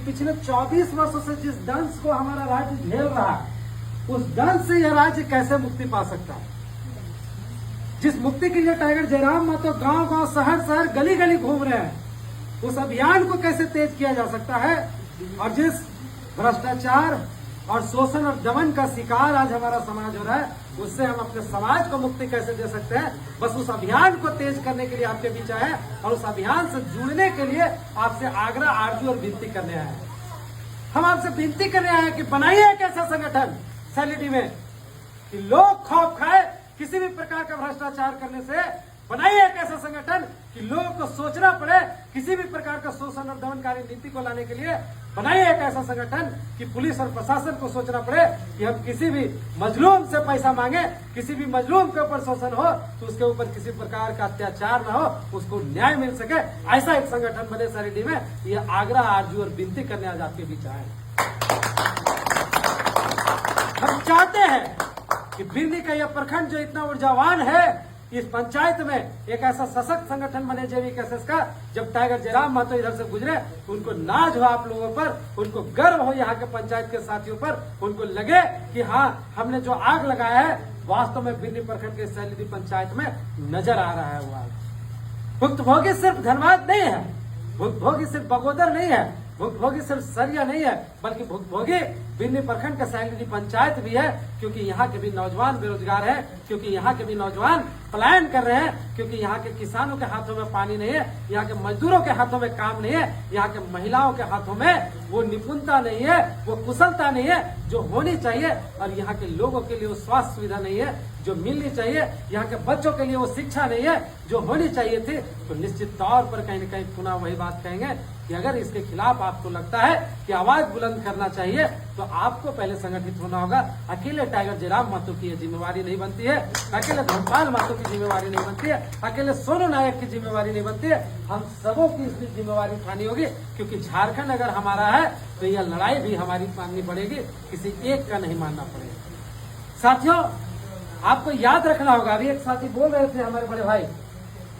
पिछले 24 वर्षों से जिस दंश को हमारा राज्य झेल रहा है, उस दंश से यह राज्य कैसे मुक्ति पा सकता है। जिस मुक्ति के लिए टाइगर जयराम महतो गांव गांव शहर शहर गली गली घूम रहे हैं, उस अभियान को कैसे तेज किया जा सकता है। और जिस भ्रष्टाचार और शोषण और दमन का शिकार आज हमारा समाज हो रहा है, उससे हम अपने समाज को मुक्ति कैसे दे सकते हैं, बस उस अभियान को तेज करने के लिए आपके बीच आए हैं और उस अभियान से जुड़ने के लिए आपसे आग्रह आरजू और विनती करने आए हैं। हम आपसे विनती करने आए हैं कि बनाइए एक ऐसा संगठन सैलिडी में कि लोग खौफ खाए किसी भी प्रकार का भ्रष्टाचार करने से। बनाइए एक ऐसा संगठन कि लोगों को सोचना पड़े किसी भी प्रकार का शोषण और दमनकारी नीति को लाने के लिए। बनाइए एक ऐसा संगठन कि पुलिस और प्रशासन को सोचना पड़े कि हम किसी भी मजलूम से पैसा मांगे, किसी भी मजलूम के ऊपर शोषण हो तो उसके ऊपर किसी प्रकार का अत्याचार न हो, उसको न्याय मिल सके। ऐसा एक संगठन बने सैलिडी में। यह आग्रह आरजू और विनती करने आज आपके बीच आए। हम चाहते हैं कि बिरनी का यह प्रखंड जो इतना ऊर्जावान है, इस पंचायत में एक ऐसा सशक्त संगठन बने JVKSS का। जब टाइगर जयराम महतो इधर से गुजरे तो उनको नाज हो आप लोगों पर, उनको गर्व हो यहाँ के पंचायत के साथियों पर, उनको लगे कि हाँ, हमने जो आग लगाया है वास्तव में बिरनी प्रखंड के सैलिडी पंचायत में नजर आ रहा है। वो आग भुक्तभोगी सिर्फ धनबाद नहीं है, भुक्तभोगी सिर्फ बगोदर नहीं है, भुक्तभोगी सिर्फ सरिया नहीं है, बल्कि भुक्तभोगी बिरनी प्रखंड का सैलिडी पंचायत भी है। क्योंकि यहाँ के भी नौजवान बेरोजगार हैं, क्योंकि यहाँ के भी नौजवान पलायन कर रहे हैं, क्योंकि यहाँ के किसानों के हाथों में पानी नहीं है, यहाँ के मजदूरों के हाथों में काम नहीं है, यहाँ के महिलाओं के हाथों में वो निपुणता नहीं है, वो कुशलता नहीं है जो होनी चाहिए, और यहाँ के लोगों के लिए वो स्वास्थ्य सुविधा नहीं है जो मिलनी चाहिए, यहाँ के बच्चों के लिए वो शिक्षा नहीं है जो होनी चाहिए थी। तो निश्चित तौर पर कहीं न कहीं पुनः वही बात कहेंगे कि अगर इसके खिलाफ आपको लगता है कि आवाज बुलंद करना चाहिए तो आपको पहले संगठित होना होगा। अकेले टाइगर जयराम महतो की ये जिम्मेवारी नहीं बनती है, अकेले धर्मपाल महतो की जिम्मेवारी नहीं बनती है, अकेले सोनू नायक की जिम्मेवारी नहीं बनती है। हम सबों की इसकी जिम्मेवारी उठानी होगी, क्योंकि झारखंड अगर हमारा है तो यह लड़ाई भी हमारी माननी पड़ेगी, किसी एक का नहीं मानना पड़ेगा। साथियों, आपको याद रखना होगा, अभी एक साथी बोल रहे थे हमारे बड़े भाई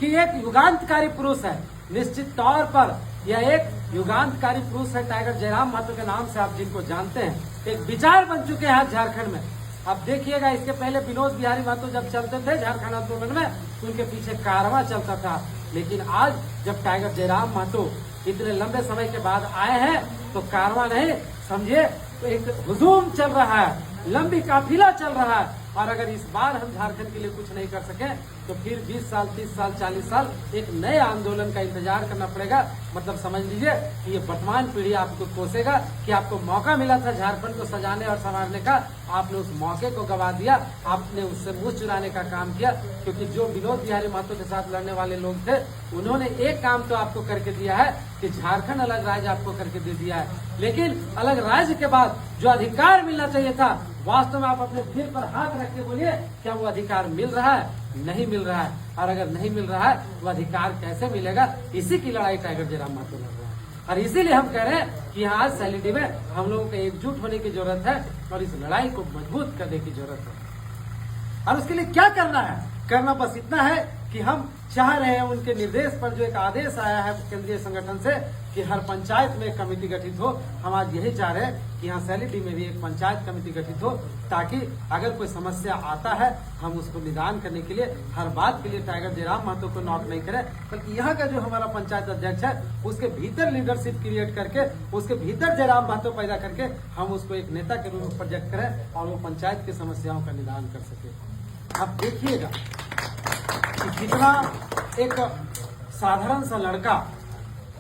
कि एक युगांतकारी पुरुष है। निश्चित तौर पर यह एक युगांतकारी पुरुष है टाइगर जयराम महतो के नाम से आप जिनको जानते हैं, एक विचार बन चुके हैं आज झारखंड में। आप देखिएगा, इसके पहले विनोद बिहारी महतो जब चलते थे झारखंड आंदोलन में तो उनके पीछे कारवां चलता था, लेकिन आज जब टाइगर जयराम महतो इतने लंबे समय के बाद आए हैं तो कारवां नहीं समझिए तो एक हुजूम चल रहा है, लंबी काफिला चल रहा है। और अगर इस बार हम झारखंड के लिए कुछ नहीं कर सके तो फिर 20 साल 30 साल 40 साल एक नए आंदोलन का इंतजार करना पड़ेगा। मतलब समझ लीजिए कि ये वर्तमान पीढ़ी आपको कोसेगा कि आपको मौका मिला था झारखंड को सजाने और संवारने का, आपने उस मौके को गवा दिया, आपने उससे मुंह चुराने का काम किया। क्योंकि जो विनोद बिहारी महतो के साथ लड़ने वाले लोग थे, उन्होंने एक काम तो आपको करके दिया है कि झारखंड अलग राज्य आपको करके दे दिया है, लेकिन अलग राज्य के बाद जो अधिकार मिलना चाहिए था, वास्तव में आप अपने दिल पर हाथ रख के बोलिए, क्या वो अधिकार मिल रहा है? नहीं मिल रहा है। और अगर नहीं मिल रहा है वो अधिकार कैसे मिलेगा? इसी की लड़ाई टाइगर जयराम महतो लड़ रहा है। और इसीलिए हम कह रहे हैं कि यहाँ आज सैलिडी में हम लोगों को एकजुट होने की जरूरत है और इस लड़ाई को मजबूत करने की जरूरत है। और उसके लिए क्या करना है? करना बस इतना है कि हम चाह रहे हैं, उनके निर्देश पर जो एक आदेश आया है केंद्रीय संगठन से कि हर पंचायत में एक कमेटी गठित हो, हम आज यही चाह रहे हैं कि यहाँ सैलिडी में भी एक पंचायत कमेटी गठित हो, ताकि अगर कोई समस्या आता है हम उसको निदान करने के लिए हर बात के लिए टाइगर जयराम महतो को नॉक नहीं करें, बल्कि यहाँ का जो हमारा पंचायत अध्यक्ष है उसके भीतर लीडरशिप क्रिएट करके, उसके भीतर जयराम महतो पैदा करके हम उसको एक नेता के रूप में प्रोजेक्ट करें और वो पंचायत की समस्याओं का निदान कर सके। आप देखिएगा कि कितना एक साधारण सा लड़का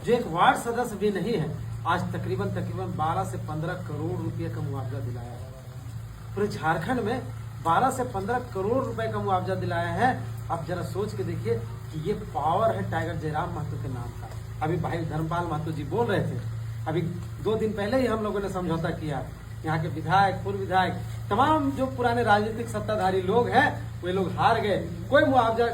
जो एक वार्ड सदस्य भी नहीं है, आज तकरीबन 12 से 15 करोड़ रुपए का मुआवजा दिलाया है। पूरे झारखंड में 12 से 15 करोड़ रुपए का मुआवजा दिलाया है। आप जरा सोच के देखिए कि ये पावर है टाइगर जयराम महतो के नाम का। अभी भाई धर्मपाल महतो जी बोल रहे थे, अभी 2 दिन पहले ही हम लोगों ने समझौता किया, यहाँ के विधायक, पूर्व विधायक, तमाम जो पुराने राजनीतिक सत्ताधारी लोग हैं वे लोग हार गए। कोई मुआवजा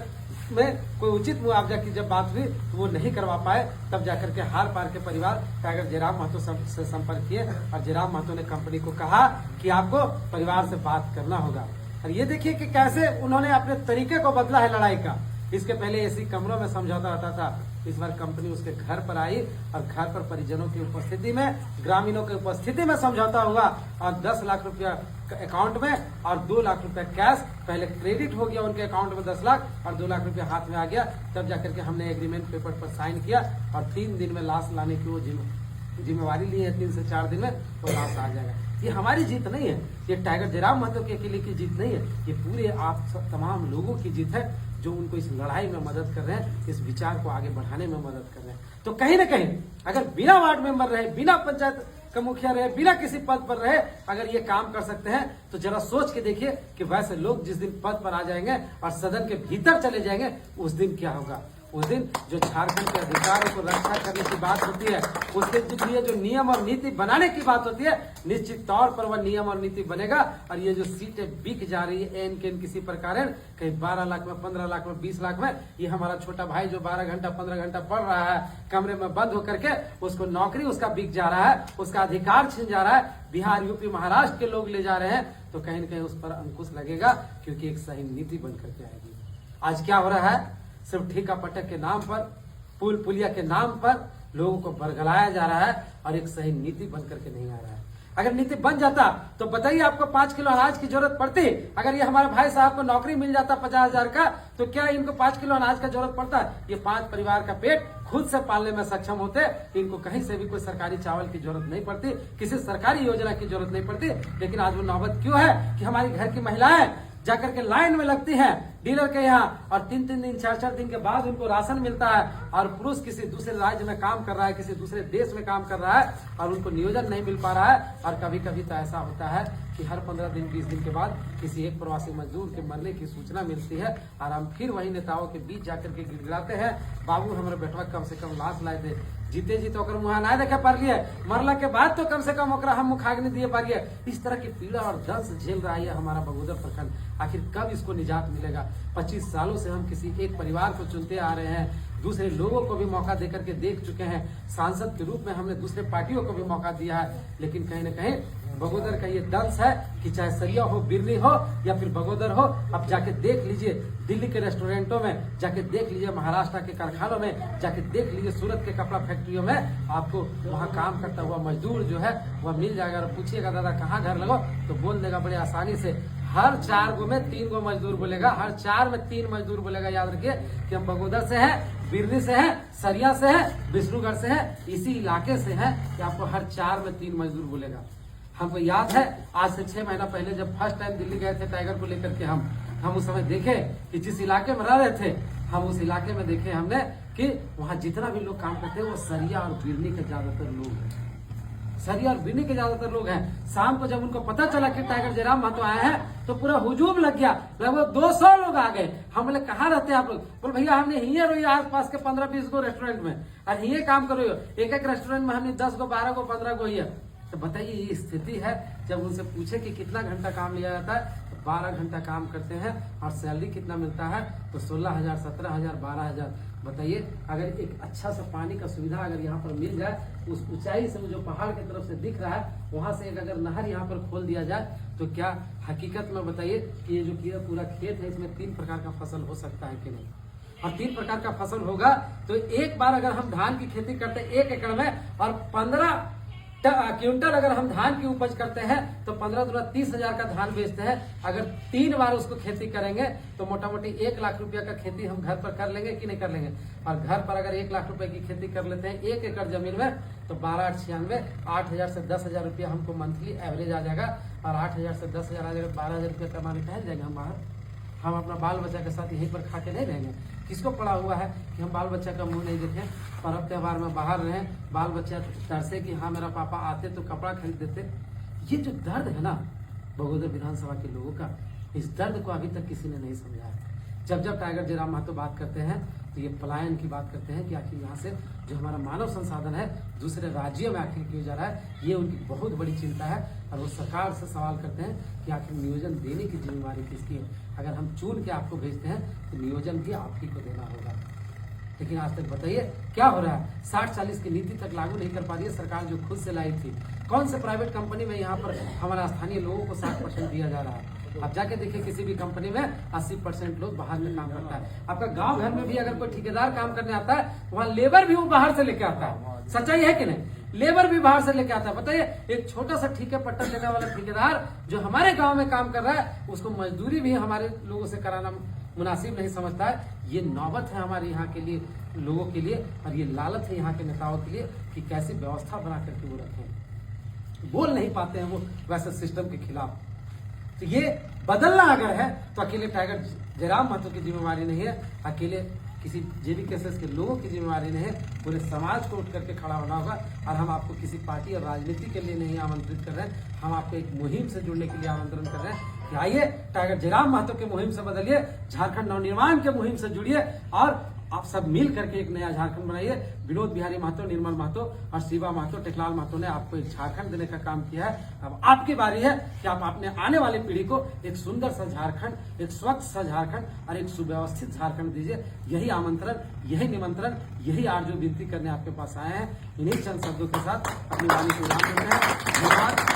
में कोई उचित मुआवजा की जब बात हुई तो वो नहीं करवा पाए, तब जाकर के हार पार के परिवार टाइगर जयराम महतो से संपर्क किए और जयराम महतो ने कंपनी को कहा कि आपको परिवार से बात करना होगा। और ये देखिए कि कैसे उन्होंने अपने तरीके को बदला है लड़ाई का। इसके पहले एसी कमरों में समझौता होता था, इस बार कंपनी उसके घर पर आई और घर पर परिजनों की उपस्थिति में, ग्रामीणों की उपस्थिति में समझौता हुआ और 10 लाख रुपया अकाउंट में और 2 लाख रुपया कैश पहले क्रेडिट हो गया उनके अकाउंट में 10 लाख और 2 लाख रुपया हाथ में आ गया। तब जाकर के हमने एग्रीमेंट पेपर पर साइन किया और 3 दिन में लाश लाने की वो जिम्मेवारी ली है। 3 से 4 दिन में वो लाश आ जाएगा। ये हमारी जीत नहीं है, ये टाइगर जयराम महतो के अकेले की जीत नहीं है, ये पूरे आप सब तमाम लोगों की जीत है जो उनको इस लड़ाई में मदद कर रहे हैं, इस विचार को आगे बढ़ाने में मदद कर रहे हैं। तो कहीं ना कहीं अगर बिना वार्ड मेंबर रहे, बिना पंचायत का मुखिया रहे, बिना किसी पद पर रहे, अगर ये काम कर सकते हैं तो जरा सोच के देखिए कि वैसे लोग जिस दिन पद पर आ जाएंगे और सदन के भीतर चले जाएंगे उस दिन क्या होगा। उस दिन जो झारखंड के अधिकारों को रक्षा करने की बात होती है, उसके लिए जो नियम और नीति बनाने की बात होती है, निश्चित तौर पर वह नियम और नीति बनेगा। और ये जो सीटें बिक जा रही है एन के किसी प्रकार, कहीं 12 लाख में, 15 लाख में, 20 लाख में, ये हमारा छोटा भाई जो 12 घंटा 15 घंटा पढ़ रहा है कमरे में बंद होकर के, उसको नौकरी उसका बिक जा रहा है, उसका अधिकार छिन जा रहा है, बिहार यूपी महाराष्ट्र के लोग ले जा रहे हैं। तो कहीं न कहीं उस पर अंकुश लगेगा क्योंकि एक सही नीति बन करके आएगी। आज क्या हो रहा है, सिर्फ ठेका पटक के नाम पर, पुल पुलिया के नाम पर लोगों को बरगलाया जा रहा है और एक सही नीति बन करके नहीं आ रहा है। अगर नीति बन जाता तो बताइए आपको 5 किलो अनाज की जरूरत पड़ती। अगर ये हमारे भाई साहब को नौकरी मिल जाता 50,000 का, तो क्या इनको 5 किलो अनाज का जरूरत पड़ता? ये 5 परिवार का पेट खुद से पालने में सक्षम होते, इनको कहीं से भी कोई सरकारी चावल की जरूरत नहीं पड़ती, किसी सरकारी योजना की जरूरत नहीं पड़ती। लेकिन आज वो नौबत क्यों है कि हमारी घर की महिलाएं जाकर के लाइन में लगती हैं डीलर के यहाँ और 3-3 दिन 4-4 दिन के बाद उनको राशन मिलता है और पुरुष किसी दूसरे राज्य में काम कर रहा है, किसी दूसरे देश में काम कर रहा है और उनको नियोजन नहीं मिल पा रहा है। और कभी कभी तो ऐसा होता है कि हर 15 दिन 20 दिन के बाद किसी एक प्रवासी मजदूर के मरने की सूचना मिलती है और हम फिर वही नेताओं के बीच जाकर के गिड़गिड़ाते हैं, बाबू हमारे बेटवा कम से कम लाश लाए दे, जीते जी तो मुहा ना देखे पारिए, मरला के बाद तो कम से कम ओकरा हम मुखाग्नि दिए पारिए। इस तरह की पीड़ा और दर्द झेल रहा है हमारा बगोदर प्रखंड। आखिर कब इसको निजात मिलेगा? 25 सालों से हम किसी एक परिवार को चुनते आ रहे हैं, दूसरे लोगों को भी मौका देकर के देख चुके हैं, सांसद के रूप में हमने दूसरे पार्टियों को भी मौका दिया है, लेकिन कहीं न कहीं बगोदर का ये दंश है कि चाहे सरिया हो, बिरनी हो या फिर बगोदर हो, अब जाके देख लीजिए दिल्ली के रेस्टोरेंटों में, जाके देख लीजिए महाराष्ट्र के कारखानों में, जाके देख लीजिए सूरत के कपड़ा फैक्ट्रियों में, आपको वहाँ काम करता हुआ मजदूर जो है वह मिल जाएगा। और पूछिएगा दादा कहाँ घर लगो, तो बोल देगा बड़े आसानी से, हर 4 गो में 3 गो मजदूर बोलेगा, हर 4 में 3 मजदूर बोलेगा। याद रखिए कि हम बगोदर से हैं, बिरनी से हैं, सरिया से हैं, विष्णुगढ़ से हैं, इसी इलाके से हैं कि आपको हर 4 में 3 मजदूर बोलेगा। हमको याद है आज से 6 महीना पहले जब फर्स्ट टाइम दिल्ली गए थे टाइगर को लेकर के, हम उस समय देखे कि जिस इलाके में रह रहे थे, हम उस इलाके में देखे हमने कि वहाँ जितना भी लोग काम करते हैं वो सरिया और बिरनी के ज्यादातर लोग हैं, सरिया और बिरनी के ज्यादातर लोग हैं। शाम को जब उनको पता चला कि टाइगर जयराम महतो आए हैं तो पूरा हुजूम लग गया, लगभग 200 लोग आ गए। हम बोले कहाँ रहते हैं आप लोग? बोले भैया हमने हिये रही आस पास के 15-20 गो रेस्टोरेंट में और हिये काम करो, एक एक रेस्टोरेंट में हमने 10 गो 12 गो 15 गो हिये। तो बताइए ये स्थिति है। जब उनसे पूछे कि कितना घंटा काम लिया जाता है, तो 12 घंटा काम करते हैं और सैलरी कितना मिलता है, तो 16,000, 17,000, 12,000। बताइए अगर एक अच्छा सा पानी का सुविधा अगर यहाँ पर मिल जाए, उस ऊंचाई से जो पहाड़ की तरफ से दिख रहा है वहां से एक अगर नहर यहाँ पर खोल दिया जाए, तो क्या हकीकत में बताइए कि ये जो पूरा खेत है इसमें 3 प्रकार का फसल हो सकता है कि नहीं? और 3 प्रकार का फसल होगा तो एक बार अगर हम धान की खेती करते हैं 1 एकड़ में और 15 क्विंटल अगर हम धान की उपज करते हैं तो 15 30,000 का धान बेचते हैं। अगर 3 बार उसको खेती करेंगे तो मोटा मोटी 1 लाख रुपया का खेती हम घर पर कर लेंगे कि नहीं कर लेंगे? और घर पर अगर 1 लाख रुपए की खेती कर लेते हैं 1 एकड़ जमीन में, तो 12,896 8,000 से 10,000 रुपया हमको मंथली एवरेज आ जाएगा। और 8,000 से 10,000 आ जाएगा, 12,000 रुपया कमाने टहल जाएंगे हम बाहर। हम अपना बाल बच्चा के साथ यहीं पर खा के नहीं रहेंगे। किसको पड़ा हुआ है कि हम बाल बच्चा का मुंह नहीं देखें, पर्व त्योहार में बाहर रहें, बाल बच्चा तरसे कि हाँ मेरा पापा आते तो कपड़ा खरीद देते। ये जो दर्द है ना बगोदर विधानसभा के लोगों का, इस दर्द को अभी तक किसी ने नहीं समझा है। जब जब टाइगर जयराम महतो बात करते हैं तो ये पलायन की बात करते हैं कि आखिर यहाँ से जो हमारा मानव संसाधन है दूसरे राज्यों में आखिर क्यों जा रहा है, ये उनकी बहुत बड़ी चिंता है। और वो सरकार से सवाल करते हैं कि आखिर नियोजन देने की जिम्मेवारी किसकी है? अगर हम चुन के आपको भेजते हैं तो नियोजन भी आप ही को देना होगा। लेकिन आज तक बताइए क्या हो रहा है? 60-40 की नीति तक लागू नहीं कर पा रही है सरकार जो खुद से लाई थी। कौन से प्राइवेट कंपनी में यहाँ पर हमारा स्थानीय लोगों को 60% दिया जा रहा है? आप जाके देखिए किसी भी कंपनी में 80% लोग बाहर में काम करता है। आपका गांव घर में भी अगर कोई ठेकेदार काम करने आता है, वहाँ लेबर भी वो बाहर से लेके आता है। सच्चाई है कि नहीं? लेबर भी बाहर से लेके आता है। बताइए, एक छोटा सा ठेके पट्टा देने वाला ठेकेदार जो हमारे गांव में काम कर रहा है, उसको मजदूरी भी हमारे लोगों से कराना मुनासिब नहीं समझता है। ये नौबत है हमारे यहाँ के लिए, लोगों के लिए, और ये लालच है यहाँ के नेताओं के लिए कि कैसी व्यवस्था बना करके वो रखें। बोल नहीं पाते हैं वो वैसे सिस्टम के खिलाफ। तो ये बदलना अगर है तो अकेले टाइगर जयराम महतो की जिम्मेवारी नहीं है, अकेले किसी जेबी केसेस के लोगों की जिम्मेवारी नहीं है, पूरे समाज को उठ करके खड़ा होना होगा। और हम आपको किसी पार्टी और राजनीति के लिए नहीं आमंत्रित कर रहे हैं, हम आपको एक मुहिम से जुड़ने के लिए आमंत्रण कर रहे हैं कि आइए टाइगर जयराम महतो के मुहिम से बदलिए, झारखंड नवनिर्माण के मुहिम से जुड़िए और आप सब मिल करके एक नया झारखंड बनाइए। विनोद बिहारी महतो, निर्मल महतो और शिवा महतो, टेकलाल महतो ने आपको एक झारखंड देने का काम किया है। अब आपकी बारी है कि आप अपने आने वाली पीढ़ी को एक सुंदर सा झारखंड, एक स्वच्छ सा झारखंड और एक सुव्यवस्थित झारखंड दीजिए। यही आमंत्रण, यही निमंत्रण, यही आरजू विनती करने आपके पास आए हैं। इन्हीं चंद शब्दों के साथ अपनी वाणी को विराम देते हैं। धन्यवाद।